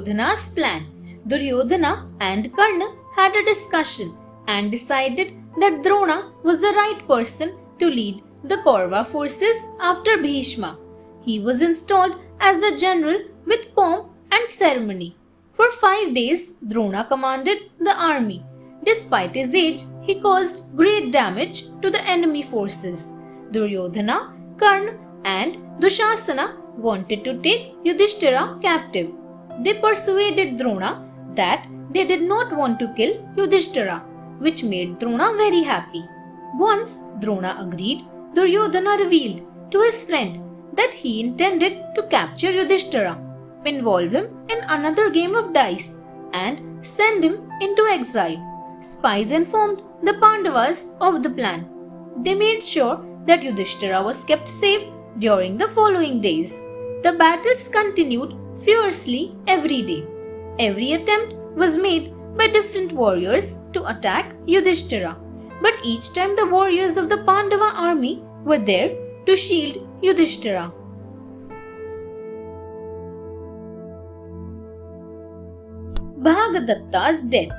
Duryodhana's plan. Duryodhana and Karna had a discussion and decided that Drona was the right person to lead the Kaurava forces after Bhishma. He was installed as the general with pomp and ceremony. For 5 days, Drona commanded the army. Despite his age, he caused great damage to the enemy forces. Duryodhana, Karna, and Dushasana wanted to take Yudhishthira captive. They persuaded Drona that they did not want to kill Yudhishthira, which made Drona very happy. Once Drona agreed, Duryodhana revealed to his friend that he intended to capture Yudhishthira, involve him in another game of dice, and send him into exile. Spies informed the Pandavas of the plan. They made sure that Yudhishthira was kept safe during the following days. The battles continued fiercely every day. Every attempt was made by different warriors to attack Yudhishthira, but each time the warriors of the Pandava army were there to shield Yudhishthira. Bhagadatta's death.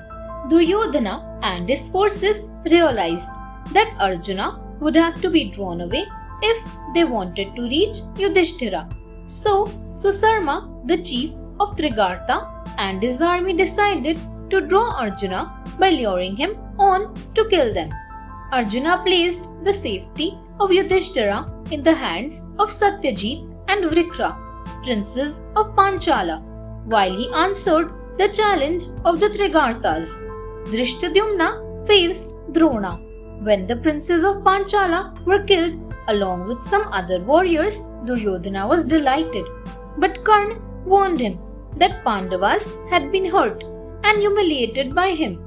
Duryodhana and his forces realized that Arjuna would have to be drawn away if they wanted to reach Yudhishthira. So Susarma, the chief of Trigarta, and his army decided to draw Arjuna by luring him on to kill them. Arjuna placed the safety of Yudhishthira in the hands of Satyajit and Vrikra, princes of Panchala, while he answered the challenge of the Trigartas. Drishtadyumna faced Drona. When the princes of Panchala were killed along with some other warriors, Duryodhana was delighted. But Karna warned him that Pandavas had been hurt and humiliated by him,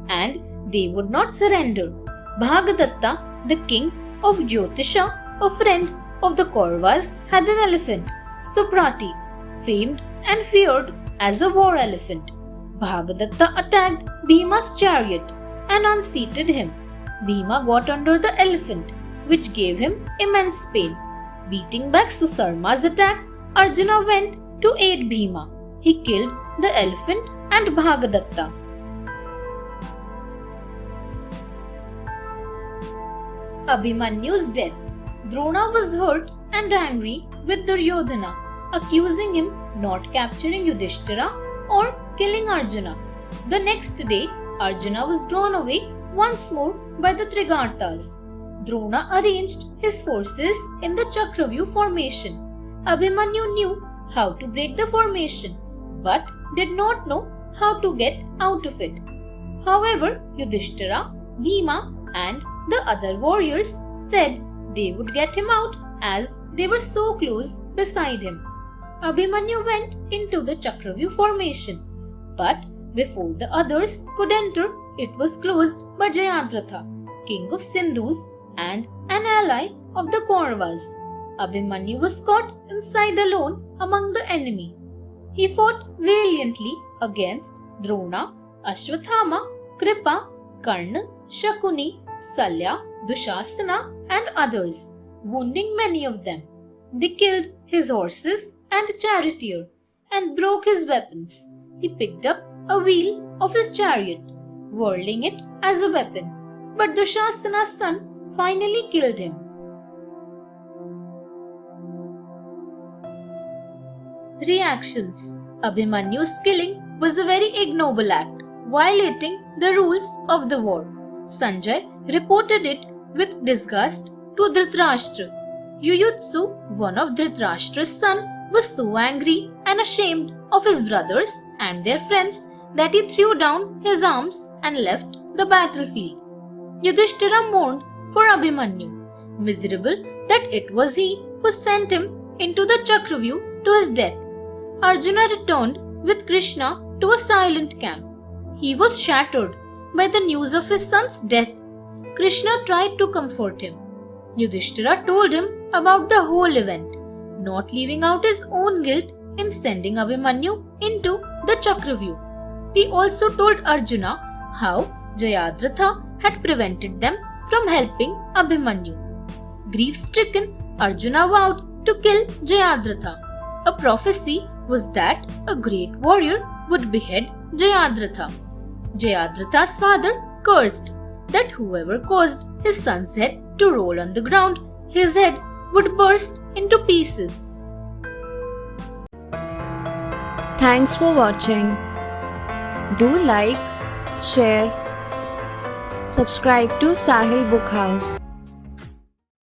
and they would not surrender. Bhagadatta, the king of Jyotisha, a friend of the Kauravas, had an elephant, Suprati, famed and feared as a war elephant. Bhagadatta attacked Bhima's chariot and unseated him. Bhima got under the elephant, which gave him immense pain. Beating back Susarma's attack, Arjuna went to aid Bhima. He killed the elephant and Bhagadatta. Abhimanyu's death. Drona was hurt and angry with Duryodhana, accusing him not capturing Yudhishthira or killing Arjuna. The next day, Arjuna was drawn away once more by the Trigartas. Drona arranged his forces in the Chakravyuh formation. Abhimanyu knew how to break the formation, but did not know how to get out of it. However, Yudhishthira, Bhima, and the other warriors said they would get him out as they were so close beside him. Abhimanyu went into the Chakravyuh formation, but before the others could enter, it was closed by Jayadratha, king of Sindhus and an ally of the Kauravas. Abhimanyu was caught inside alone among the enemy. He fought valiantly against Drona, Ashwathama, Kripa, Karna, Shakuni, Salya, Dushasana, and others, wounding many of them. They killed his horses and charioteer and broke his weapons. He picked up a wheel of his chariot, whirling it as a weapon, but Dushasana's son finally killed him. Reactions. Abhimanyu's killing was a very ignoble act, violating the rules of the war. Sanjay reported it with disgust to Dhritarashtra. Yuyutsu, one of Dhritarashtra's sons, was so angry and ashamed of his brothers and their friends that he threw down his arms and left the battlefield. Yudhishthira mourned for Abhimanyu, miserable that it was he who sent him into the Chakravyuh to his death. Arjuna returned with Krishna to a silent camp. He was shattered by the news of his son's death. Krishna tried to comfort him. Yudhishthira told him about the whole event, not leaving out his own guilt in sending Abhimanyu into the Chakravyuh. He also told Arjuna how Jayadratha had prevented them from helping Abhimanyu. Grief-stricken, Arjuna vowed to kill Jayadratha. A prophecy was that a great warrior would behead Jayadratha. Jayadratha's father cursed that whoever caused his son's head to roll on the ground, his head would burst into pieces. Thanks for watching. Do like, share, subscribe to Sahil Book House.